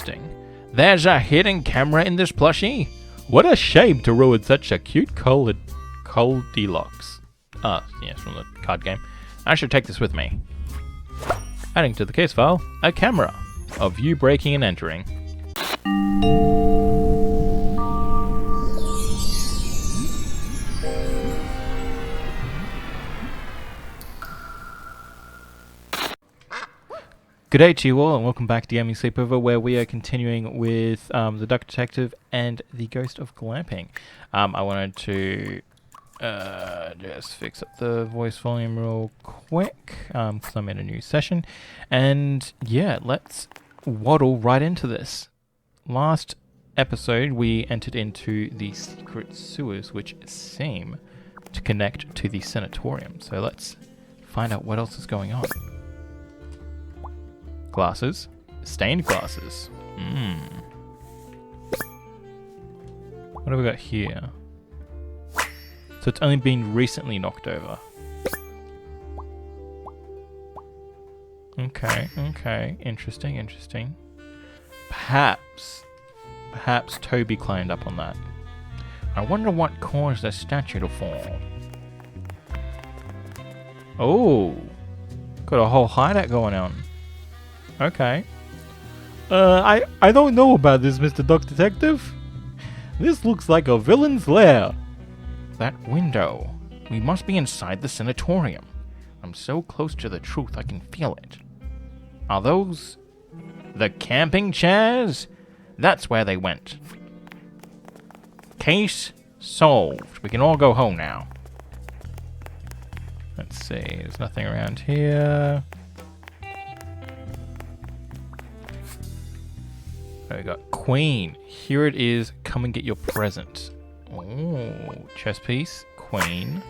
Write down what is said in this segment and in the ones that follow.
Interesting. There's a hidden camera in this plushie? What a shame to ruin such a cute Goldilocks. Ah, yes, from the card game. I should take this with me. Adding to the case file, a camera of you breaking and entering. Good day to you all, and welcome back to Gaming Sleepover, where we are continuing with the Duck Detective and the Ghost of Glamping. I wanted to just fix up the voice volume real quick, because I'm in a new session. And yeah, let's waddle right into this. Last episode, we entered into the secret sewers, which seem to connect to the sanatorium. So let's find out what else is going on. Glasses. Stained glasses. What have we got here? So it's only been recently knocked over. Okay. Interesting. Perhaps Tobi climbed up on that. I wonder what caused the statue to fall. Oh! Got a whole hideout going on. Okay. I don't know about this, Mr. Duck Detective. This looks like a villain's lair. That window. We must be inside the sanatorium. I'm so close to the truth I can feel it. Are those the camping chairs? That's where they went. Case solved. We can all go home now. Let's see. There's nothing around here. We got Queen. Here it is. Come and get your present. Oh, chess piece. Queen.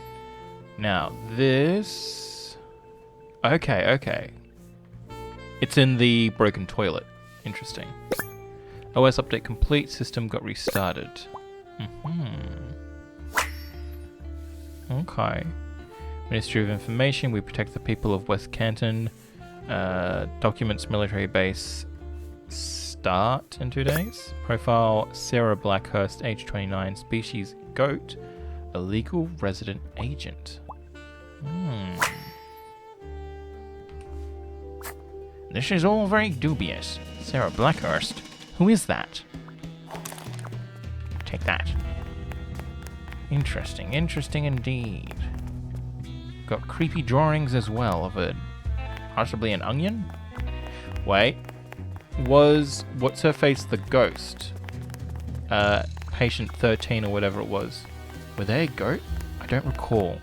Now this. Okay. It's in the broken toilet. Interesting. OS update complete. System got restarted. Okay. Ministry of Information. We protect the people of West Canton. Documents military base. Start in 2 days. Profile Sarah Blackhurst, age 29, species goat, illegal resident agent. This is all very dubious. Sarah Blackhurst? Who is that? Take that. Interesting indeed. Got creepy drawings as well of a possibly an onion? Wait. Was what's her face the ghost? Patient 13 or whatever it was. Were they a goat? I don't recall.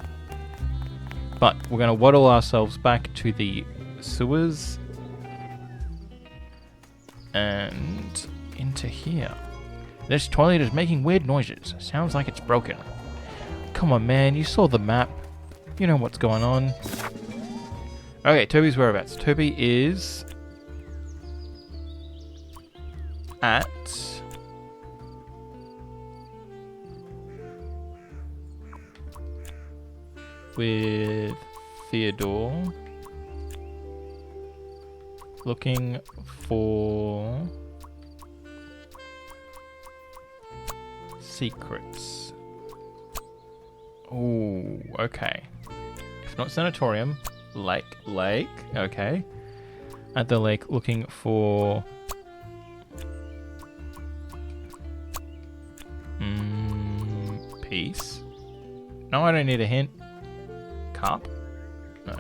But we're going to waddle ourselves back to the sewers and into here. This toilet is making weird noises. Sounds like it's broken. Come on, man. You saw the map. You know what's going on. Okay, Tobi's whereabouts. Tobi is at with Theodore, looking for secrets. Oh, okay. If not sanatorium, lake. Okay. At the lake, looking for peace. No, I don't need a hint. Carp? No.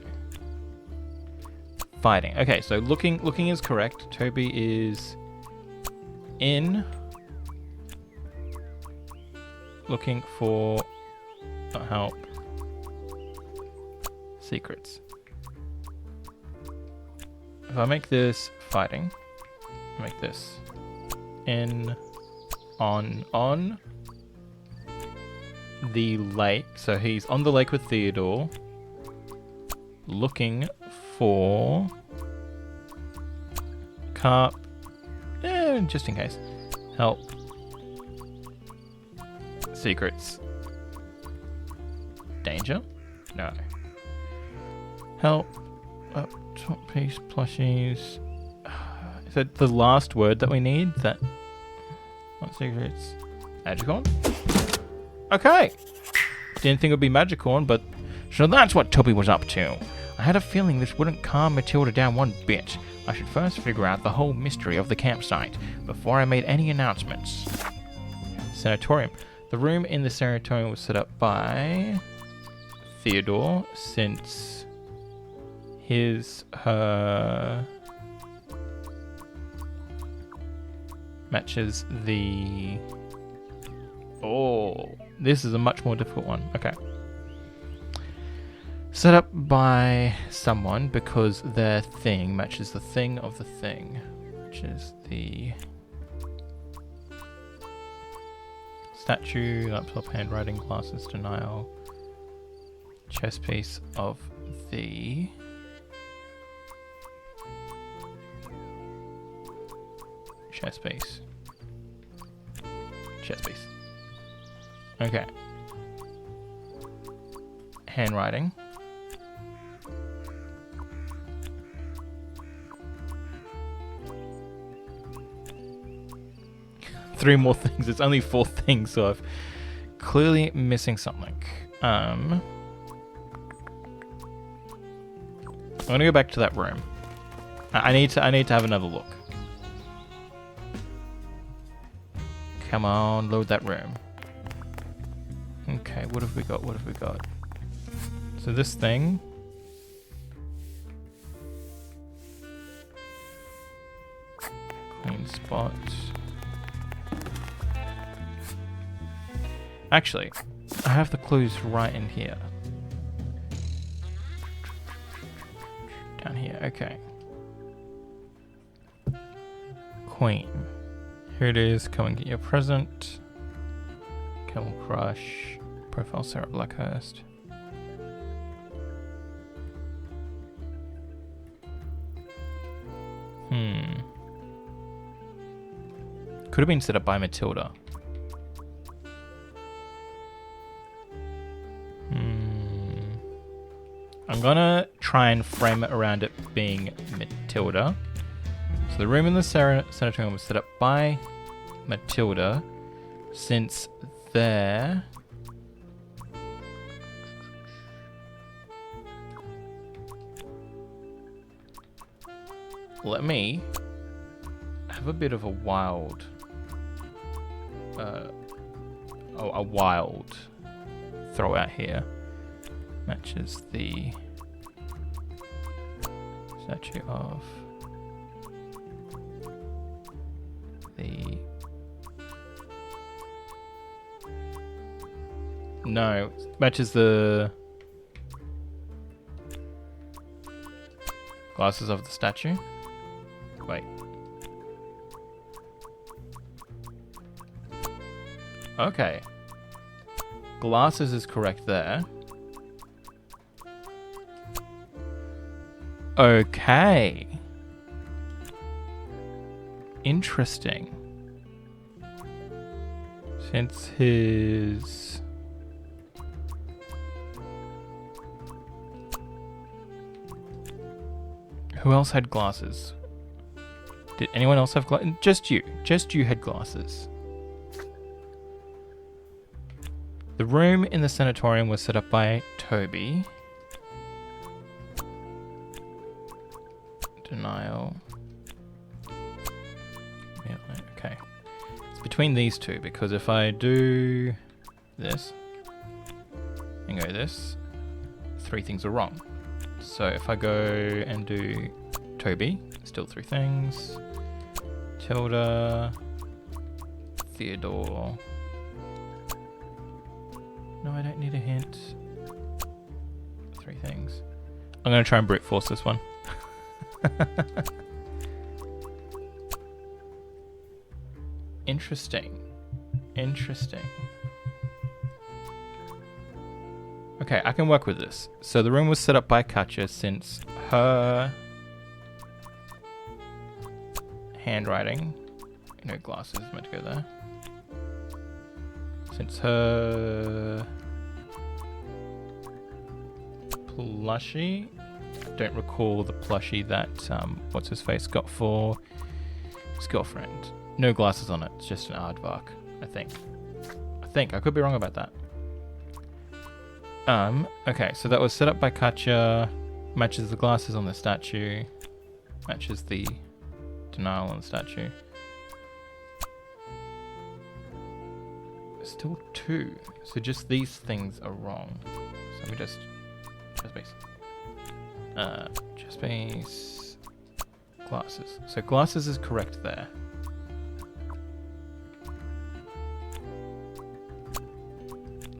Fighting. Okay, so looking is correct. Tobi is in looking for help. Secrets. If I make this fighting, make this in on the lake. So he's on the lake with Theodore, looking for carp. Just in case. Help. Secrets. Danger? No. Help. Top piece plushies. So the last word that we need, that... What secrets? Magicorn? Okay! Didn't think it would be Magicorn, but... So that's what Tobi was up to. I had a feeling this wouldn't calm Matilda down one bit. I should first figure out the whole mystery of the campsite before I made any announcements. Sanatorium. The room in the sanatorium was set up by Theodore, since her matches the... Oh, this is a much more difficult one. Okay. Set up by someone because their thing matches the thing of the thing, which is the statue, laptop, handwriting, glasses, denial, chess piece of the chess piece. Chess piece. Okay. Handwriting. Three more things. It's only 4 things, so I'm clearly missing something. I'm gonna go back to that room. I need to have another look. Come on, load that room. Okay, what have we got? What have we got? So this thing. Clean spot. Actually, I have the clues right in here. Down here, okay. Queen. Here it is, come and get your present. Camel Crush. Profile Sarah Blackhurst. Could have been set up by Matilda. I'm gonna try and frame it around it being Matilda. So the room in the sanatorium was set up by Matilda, since there... Let me have a bit of a wild... a wild throw out here. Matches the statue of the... No, matches the glasses of the statue. Wait. Okay. Glasses is correct there. Okay. Interesting. Since his... Who else had glasses? Did anyone else have glasses? Just you. Just you had glasses. The room in the sanatorium was set up by Tobi. Denial. Yeah, okay. It's between these two, because if I do this and go this, 3 things are wrong. So if I go and do Tobi, still 3 things. Tilda, Theodore. No, I don't need a hint. 3 things. I'm going to try and brute force this one. Interesting. Interesting. Okay, I can work with this. So the room was set up by Katja, since her handwriting, no glasses meant to go there. Since her plushie, don't recall the plushie that what's his face got for His girlfriend. No glasses on it. It's just an aardvark, I think. I could be wrong about that. Okay, so that was set up by Katya. Matches the glasses on the statue. Matches the denial on the statue. Still 2. So just these things are wrong. So we just space. Space. Glasses. So glasses is correct there.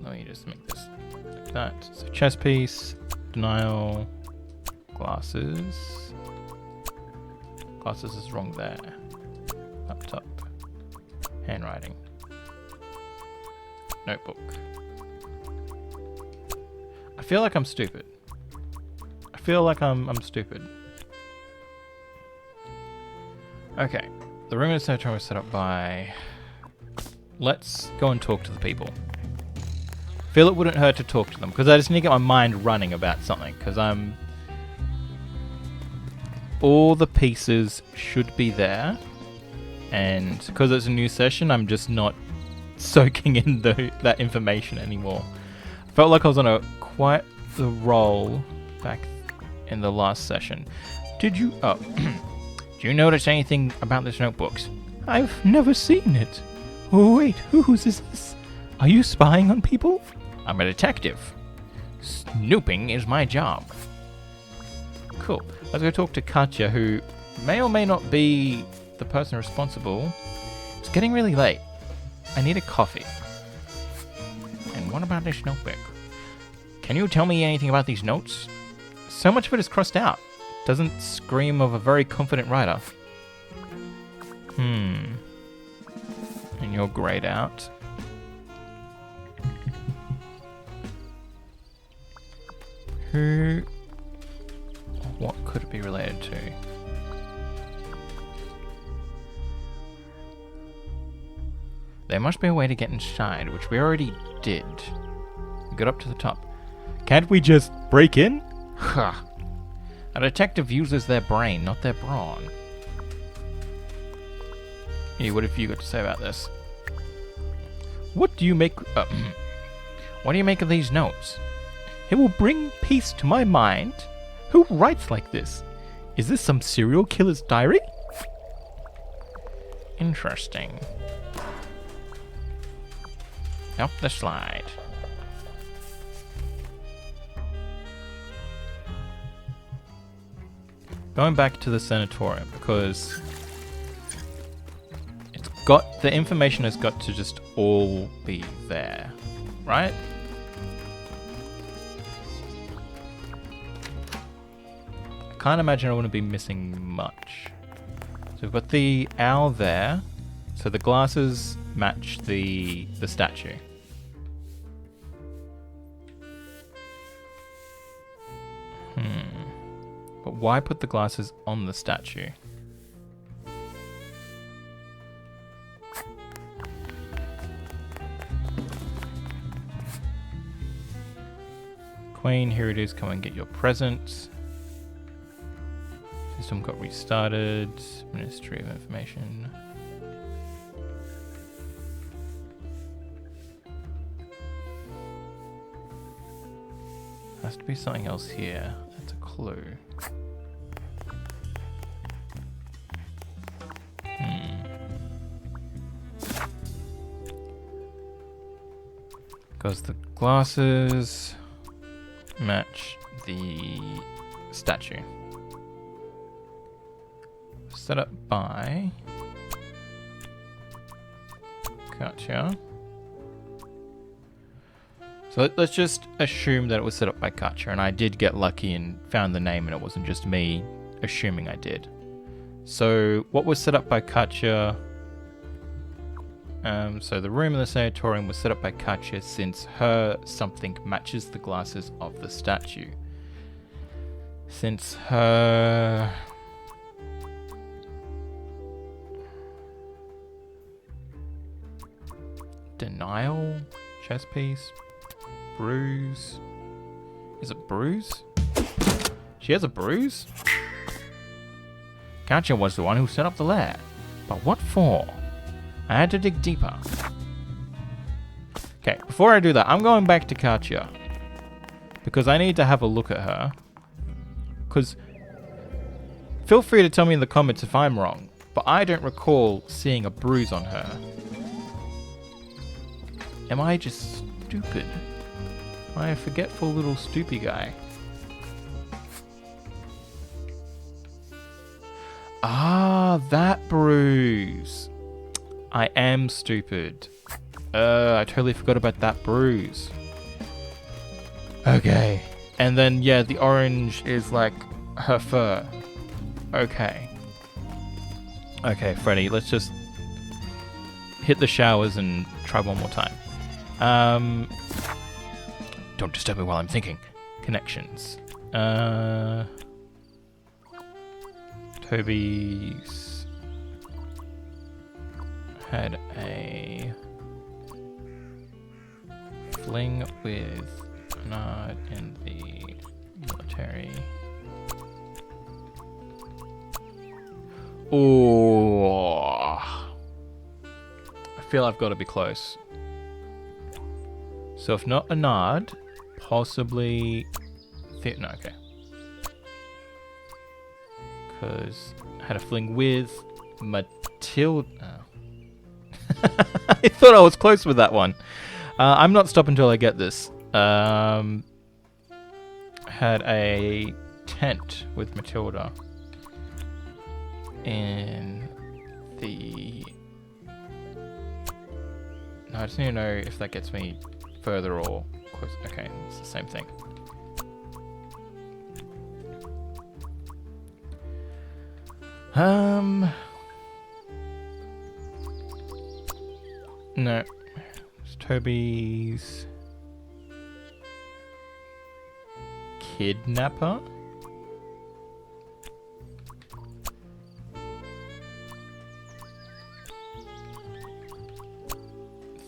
Let me just make this like that. So chess piece, denial, glasses. Glasses is wrong there. Up top. Handwriting. Notebook. I feel like I'm stupid. I feel like I'm stupid. Okay. The room in the cemetery was set up by... Let's go and talk to the people. Feel it wouldn't hurt to talk to them, because I just need to get my mind running about something, because I'm... All the pieces should be there, and because it's a new session, I'm just not soaking in that information anymore. Felt like I was on quite the roll back in the last session. Did you... Oh. Do you notice anything about this notebooks? I've never seen it. Oh, wait, whose is this? Are you spying on people? I'm a detective. Snooping is my job. Cool. Let's go talk to Katya, who may or may not be the person responsible. It's getting really late. I need a coffee. And what about this notebook? Can you tell me anything about these notes? So much of it is crossed out. Doesn't scream of a very confident writer. And you're grayed out. Who... What could it be related to? There must be a way to get inside, which we already did. We got up to the top. Can't we just break in? Huh. A detective uses their brain, not their brawn. Hey, what have you got to say about this? What do you make... what do you make of these notes? It will bring peace to my mind. Who writes like this? Is this some serial killer's diary? Interesting. Up the slide. Going back to the sanatorium, because it's got... The information has got to just all be there, right? I can't imagine I wouldn't be missing much. So we've got the owl there. So the glasses match the statue. But why put the glasses on the statue? Queen, here it is. Come and get your present. System got restarted. Ministry of Information. Has to be something else here. That's a clue. Because the glasses match the statue. Set up by Katya. So let's just assume that it was set up by Katya, and I did get lucky and found the name, and it wasn't just me assuming I did. So what was set up by Katya? So the room in the sanatorium was set up by Katya since her something matches the glasses of the statue. Since her... Denial? Chess piece? Bruise? Is it bruise? She has a bruise? Katya was the one who set up the lair. But what for? I had to dig deeper. Okay, before I do that, I'm going back to Katya. Because I need to have a look at her. Because feel free to tell me in the comments if I'm wrong, but I don't recall seeing a bruise on her. Am I just stupid? Am I a forgetful little stoopy guy? Ah, that bruise. I am stupid. I totally forgot about that bruise. Okay. And then, yeah, the orange is like her fur. Okay. Okay, Freddy, let's just hit the showers and try one more time. Don't disturb me while I'm thinking. Connections. Tobi's had a fling with Bernard in the military. Oh, I feel I've got to be close. So if not Bernard, possibly no, okay. Because I had a fling with Matilda. Oh. I thought I was close with that one. I'm not stopping until I get this. Had a tent with Matilda in the... No, I just need to know if that gets me further or close. Okay, it's the same thing. No. It's Tobi's kidnapper?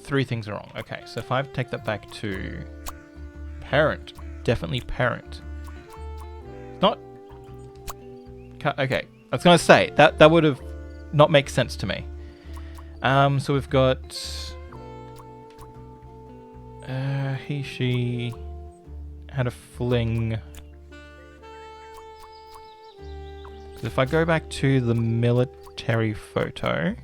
Three things are wrong. Okay, so if I take that back to parent, definitely parent. Not... Okay, I was going to say, that would have not make sense to me. So we've got... he, she... had a fling. So if I go back to the military photo...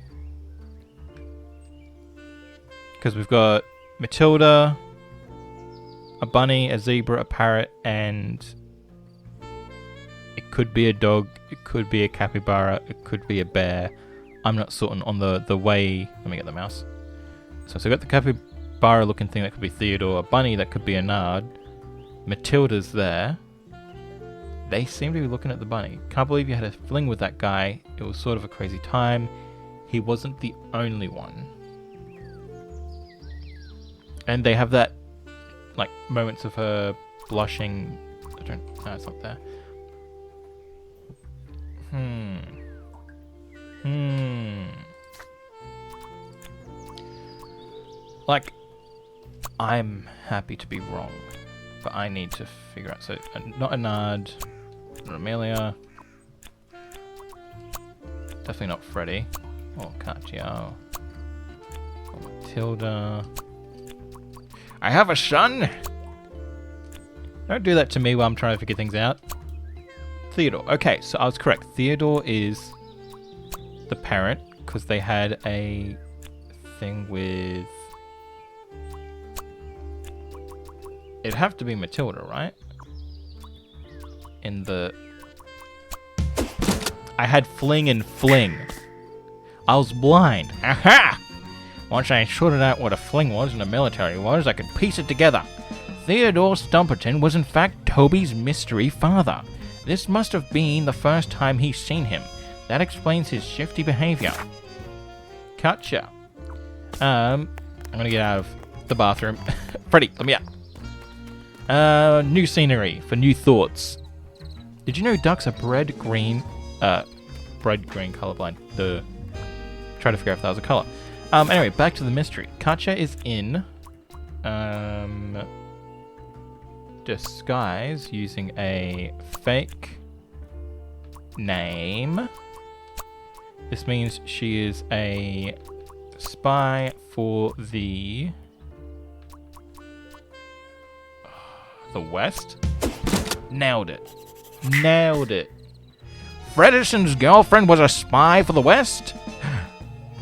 Because we've got Matilda, a bunny, a zebra, a parrot, and... It could be a dog, it could be a capybara, it could be a bear. I'm not certain on the way... Let me get the mouse. So I've got the capybara looking thing that could be Theodore, a bunny that could be a Nard. Matilda's there. They seem to be looking at the bunny. Can't believe you had a fling with that guy. It was sort of a crazy time. He wasn't the only one. And they have that, like, moments of her blushing. No, it's not there. Like, I'm happy to be wrong, but I need to figure out. So, not a Nard, not Amelia, definitely not Freddy, or Katya, or Matilda. I have a son! Don't do that to me while I'm trying to figure things out. Theodore. Okay, so I was correct. Theodore is the parent, because they had a thing with... It'd have to be Matilda, right? In the... I had fling and fling. I was blind. Aha! Once I sorted out what a fling was and a military was, I could piece it together. Theodore Stumperton was in fact Tobi's mystery father. This must have been the first time he's seen him. That explains his shifty behavior. Gotcha. I'm gonna get out of the bathroom. Freddy, let me out. New scenery for new thoughts. Did you know ducks are bread green colorblind? Try to figure out if that was a color. Anyway, back to the mystery. Katya is in disguise using a fake name This means she is a spy for the West? Nailed it. Nailed it. Fredison's girlfriend was a spy for the West?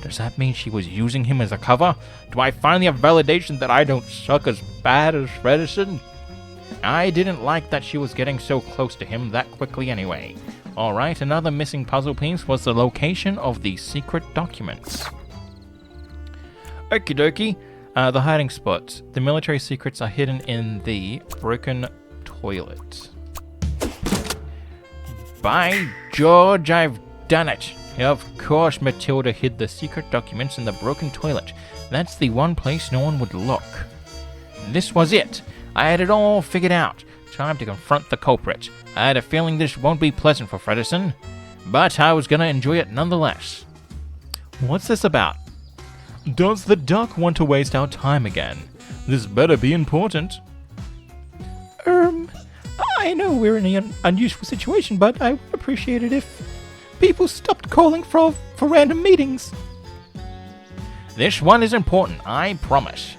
Does that mean she was using him as a cover? Do I finally have validation that I don't suck as bad as Fredison? I didn't like that she was getting so close to him that quickly anyway. Alright, another missing puzzle piece was the location of the secret documents. Okie dokie. The hiding spots. The military secrets are hidden in the broken toilet. By George, I've done it. Of course Matilda hid the secret documents in the broken toilet. That's the one place no one would look. This was it. I had it all figured out. Time to confront the culprit. I had a feeling this won't be pleasant for Fredison, but I was gonna enjoy it nonetheless. What's this about? Does the duck want to waste our time again? This better be important. I know we're in an unusual situation, but I would appreciate it if people stopped calling for random meetings. This one is important, I promise.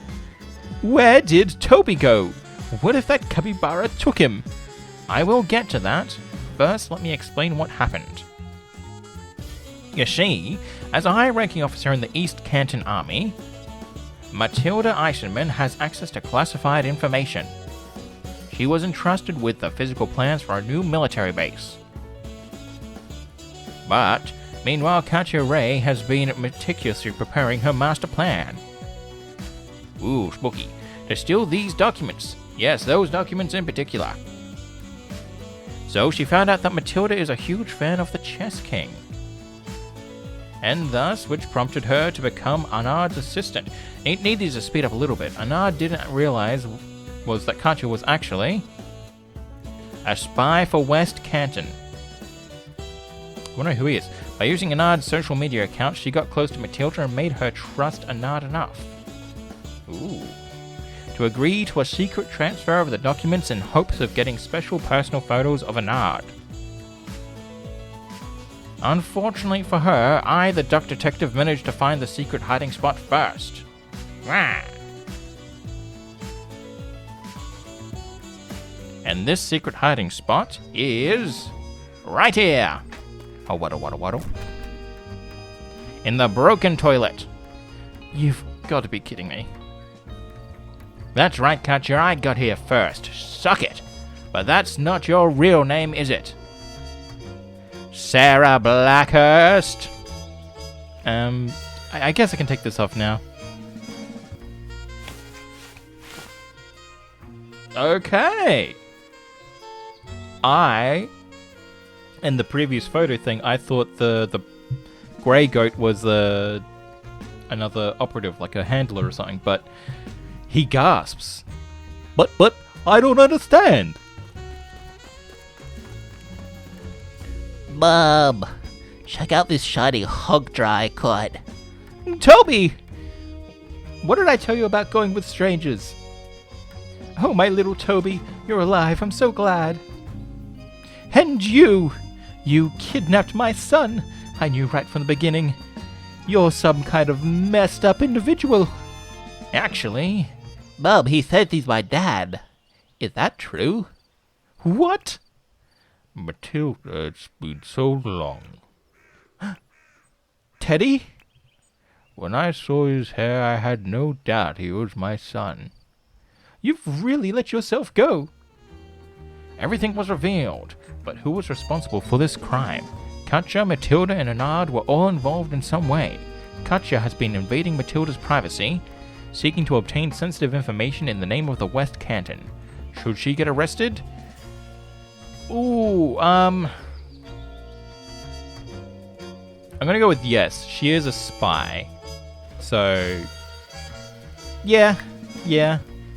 Where did Tobi go? What if that capybara took him? I will get to that. First, let me explain what happened. You see, as a high-ranking officer in the East Canton Army, Matilda Eisenman has access to classified information. She was entrusted with the physical plans for a new military base. But, meanwhile, Katya Ray has been meticulously preparing her master plan. Ooh, spooky. To steal these documents. Yes, those documents in particular. So she found out that Matilda is a huge fan of the Chess King. And thus, which prompted her to become Anard's assistant. Need these to speed up a little bit. Anard didn't realize was that Katya was actually a spy for West Canton. I wonder who he is. By using Anard's social media account, she got close to Matilda and made her trust Anard enough. Ooh. To agree to a secret transfer of the documents in hopes of getting special personal photos of Anard. Unfortunately for her, I, the duck detective, managed to find the secret hiding spot first. Rah. And this secret hiding spot is right here. Oh, waddle. In the broken toilet. You've got to be kidding me. That's right, Katya, I got here first. Suck it. But that's not your real name, is it? Sarah Blackhurst. I guess I can take this off now. Okay. In the previous photo thing, I thought the grey goat was another operative, like a handler or something, but he gasps. But, I don't understand. Mom, check out this shiny hog dry I caught. Tobi! What did I tell you about going with strangers? Oh, my little Tobi, you're alive, I'm so glad. And you kidnapped my son. I knew right from the beginning. You're some kind of messed up individual. Actually... Mom, he says he's my dad. Is that true? What? Matilda, it's been so long. Teddy? When I saw his hair, I had no doubt he was my son. You've really let yourself go. Everything was revealed, but who was responsible for this crime? Katya, Matilda, and Anard were all involved in some way. Katya has been invading Matilda's privacy, seeking to obtain sensitive information in the name of the West Canton. Should she get arrested? Ooh, I'm gonna go with yes. She is a spy. So, yeah.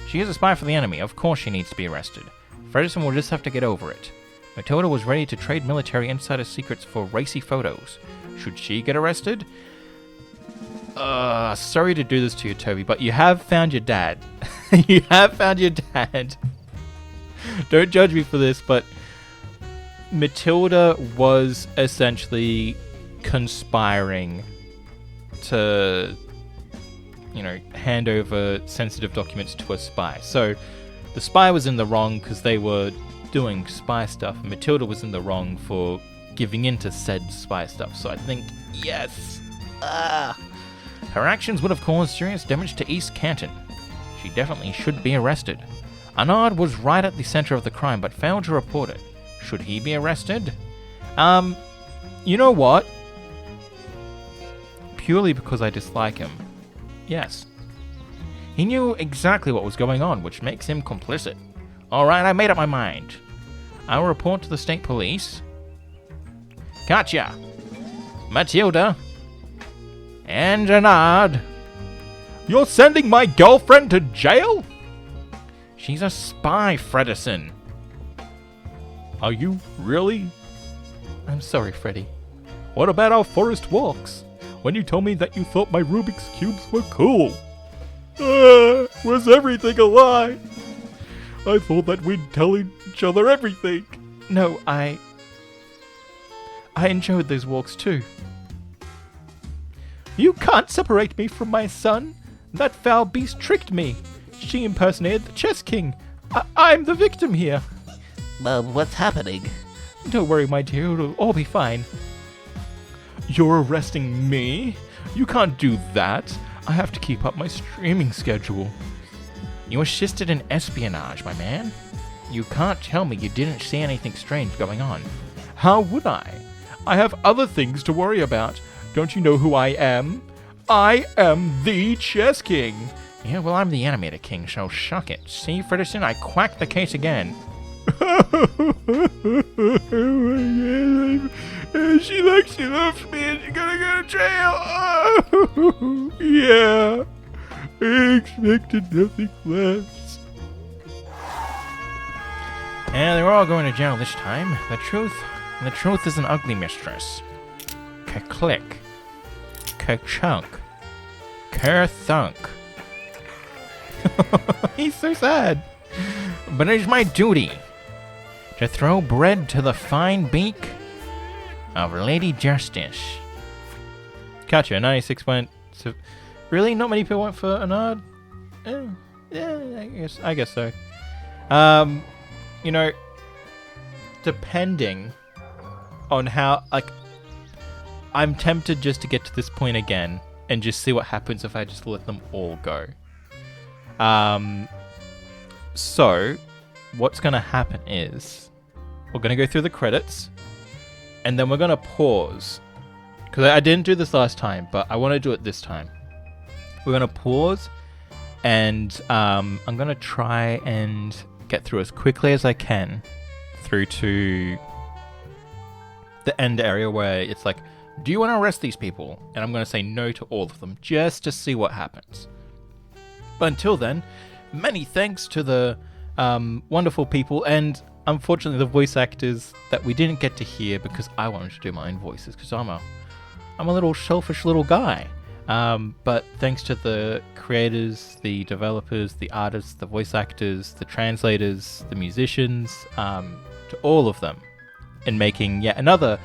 She is a spy for the enemy. Of course she needs to be arrested. Fredison will just have to get over it. Matilda was ready to trade military insider secrets for racy photos. Should she get arrested? Sorry to do this to you, Tobi, but you have found your dad. You have found your dad. Don't judge me for this, but Matilda was essentially conspiring to, hand over sensitive documents to a spy. So the spy was in the wrong because they were doing spy stuff, and Matilda was in the wrong for giving in to said spy stuff. So I think, yes. Her actions would have caused serious damage to East Canton. She definitely should be arrested. Arnaud was right at the center of the crime, but failed to report it. Should he be arrested? You know what? Purely because I dislike him. Yes. He knew exactly what was going on, which makes him complicit. Alright, I made up my mind. I will report to the state police. Gotcha! Matilda. And Arnaud. You're sending my girlfriend to jail? She's a spy, Fredderson. Are you really? I'm sorry, Freddy. What about our forest walks? When you told me that you thought my Rubik's Cubes were cool. Was everything a lie? I thought that we'd tell each other everything. No, I enjoyed those walks too. You can't separate me from my son. That foul beast tricked me. She impersonated the chess king. I'm the victim here. What's happening? Don't worry, my dear. It'll all be fine. You're arresting me? You can't do that. I have to keep up my streaming schedule. You assisted in espionage, my man. You can't tell me you didn't see anything strange going on. How would I? I have other things to worry about. Don't you know who I am? I am the Chess King. Yeah, well, I'm the Animator King, so shuck it. See, Fredderson, I quacked the case again. She loves me and she's gonna go to jail. Yeah, I expected nothing less. And they're all going to jail this time. The truth is an ugly mistress. Ka-click. Ka-chunk. Ker-thunk. He's so sad. But it is my duty to throw bread to the fine beak of Lady Justice. Gotcha, 96 went. So, really? Not many people went for Arnaud? Yeah, I guess so. Depending on how, I'm tempted just to get to this point again and just see what happens if I just let them all go. So, what's going to happen is we're going to go through the credits and then we're going to pause. Because I didn't do this last time, but I want to do it this time. We're going to pause and I'm going to try and get through as quickly as I can through to the end area where it's like, do you want to arrest these people? And I'm going to say no to all of them just to see what happens. But until then, many thanks to the wonderful people and unfortunately the voice actors that we didn't get to hear because I wanted to do my own voices because I'm a little selfish little guy. But thanks to the creators, the developers, the artists, the voice actors, the translators, the musicians, to all of them in making yet another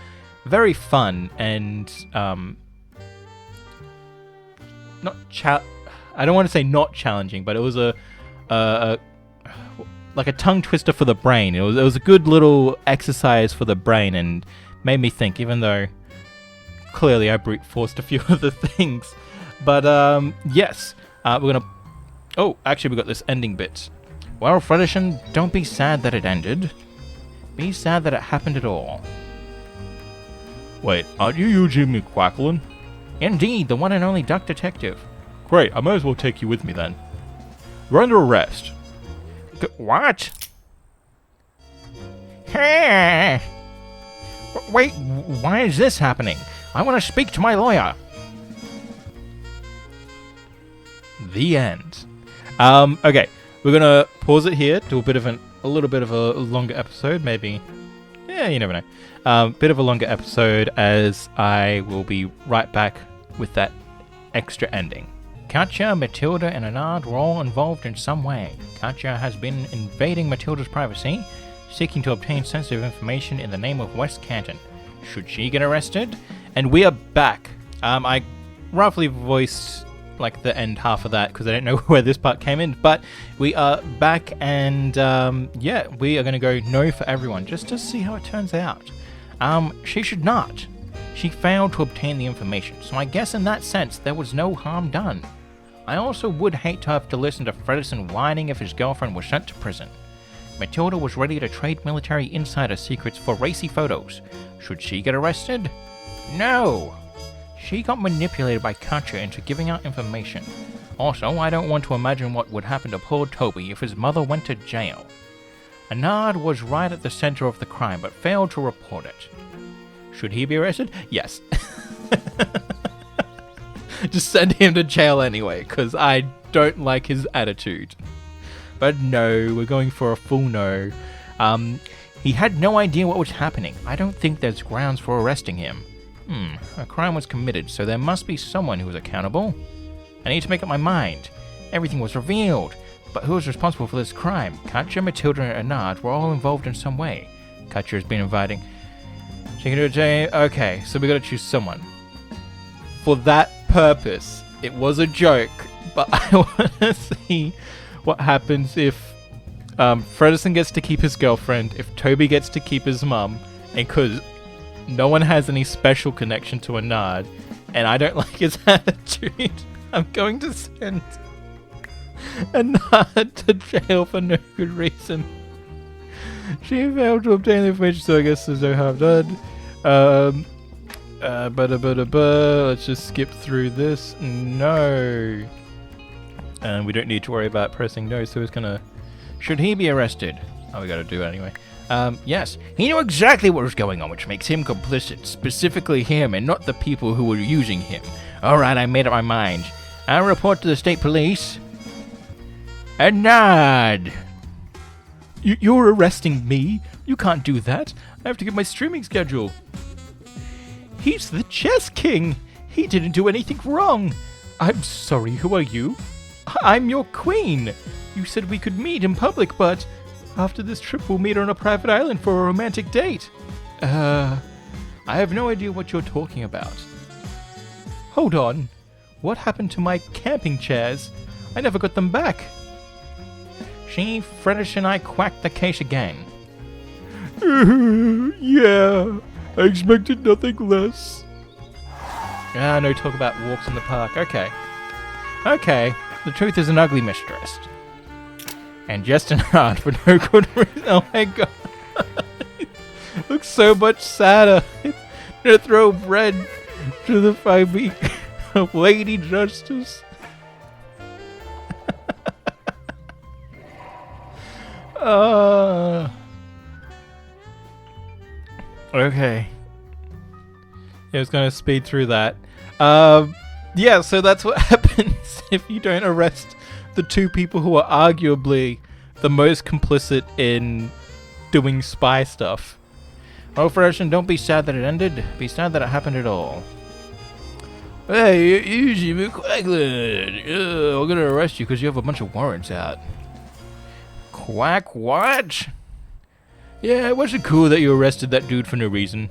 very fun and I don't want to say not challenging, but it was like a tongue twister for the brain. It was a good little exercise for the brain and made me think, even though clearly I brute forced a few of the things. But yes, we're gonna. Oh, actually, we got this ending bit. Well, Fredderson, don't be sad that it ended. Be sad that it happened at all. Wait, aren't you Jimmy Quacklin? Indeed, the one and only Duck Detective. Great, I might as well take you with me then. You're under arrest. What? Hey! Wait, why is this happening? I want to speak to my lawyer. The end. Okay, we're gonna pause it here, do a little bit of a longer episode, maybe. Yeah, you never know. Bit of a longer episode as I will be right back with that extra ending. Katja, Matilda, and Arnaud were all involved in some way. Katja has been invading Matilda's privacy, seeking to obtain sensitive information in the name of West Canton. Should she get arrested? And we are back. I roughly voiced like the end half of that because I don't know where this part came in, but we are back, and yeah, we are going to go no for everyone just to see how it turns out. She should not. She failed to obtain the information, so I guess in that sense there was no harm done. I also would hate to have to listen to Fredison whining if his girlfriend was sent to prison. Matilda was ready to trade military insider secrets for racy photos. Should she get arrested? No! She got manipulated by Katja into giving out information. Also, I don't want to imagine what would happen to poor Tobi if his mother went to jail. Anand was right at the center of the crime, but failed to report it. Should he be arrested? Yes. Just send him to jail anyway, because I don't like his attitude. But no, we're going for a full no. He had no idea what was happening. I don't think there's grounds for arresting him. A crime was committed, so there must be someone who was accountable. I need to make up my mind. Everything was revealed, but who was responsible for this crime? Katja, Matilda, and Anand were all involved in some way. Katja has been inviting. She can do it. Okay, so we gotta choose someone. For that purpose, it was a joke, but I want to see what happens if Fredison gets to keep his girlfriend, if Tobi gets to keep his mum, and because no one has any special connection to Anand, and I don't like his attitude, I'm going to send Anand to jail for no good reason. She failed to obtain the information, so I guess there's no harm done. Let's just skip through this. No. And we don't need to worry about pressing no, so it's gonna... Should he be arrested? Oh, we gotta do it anyway. Yes. He knew exactly what was going on, which makes him complicit. Specifically him, and not the people who were using him. Alright, I made up my mind. I'll report to the state police. Anand! You're arresting me? You can't do that. I have to get my streaming schedule. He's the chess king. He didn't do anything wrong. I'm sorry, who are you? I'm your queen. You said we could meet in public, but after this trip we'll meet on a private island for a romantic date. I have no idea what you're talking about. Hold on. What happened to my camping chairs? I never got them back. She, Freddish, and I quacked the case again. Yeah, I expected nothing less. No talk about walks in the park. Okay. Okay, the truth is an ugly mistress. And just an art for no good reason. Oh my god. Looks so much sadder. To throw bread to the feet of Lady Justice. Okay. Yeah, I was gonna speed through that. Yeah, so that's what happens if you don't arrest the two people who are arguably the most complicit in doing spy stuff. Oh, Fredison, don't be sad that it ended. Be sad that it happened at all. Hey, you Quackland. I'm gonna arrest you because you have a bunch of warrants out. Quack what? Yeah, it wasn't cool that you arrested that dude for no reason.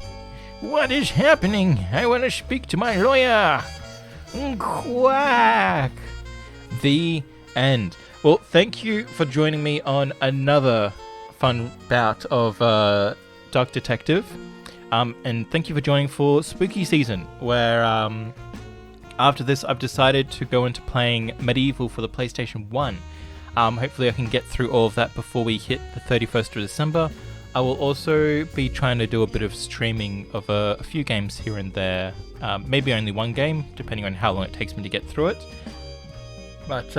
What is happening? I want to speak to my lawyer. Quack. The end. Well, thank you for joining me on another fun bout of Dark Detective. And thank you for joining for Spooky Season, where after this I've decided to go into playing Medieval for the PlayStation 1. Hopefully I can get through all of that before we hit the 31st of December. I will also be trying to do a bit of streaming of a few games here and there. Maybe only one game, depending on how long it takes me to get through it. But,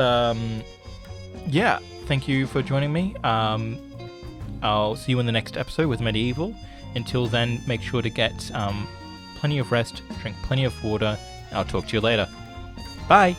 yeah, thank you for joining me. I'll see you in the next episode with Medieval. Until then, make sure to get plenty of rest, drink plenty of water, and I'll talk to you later. Bye!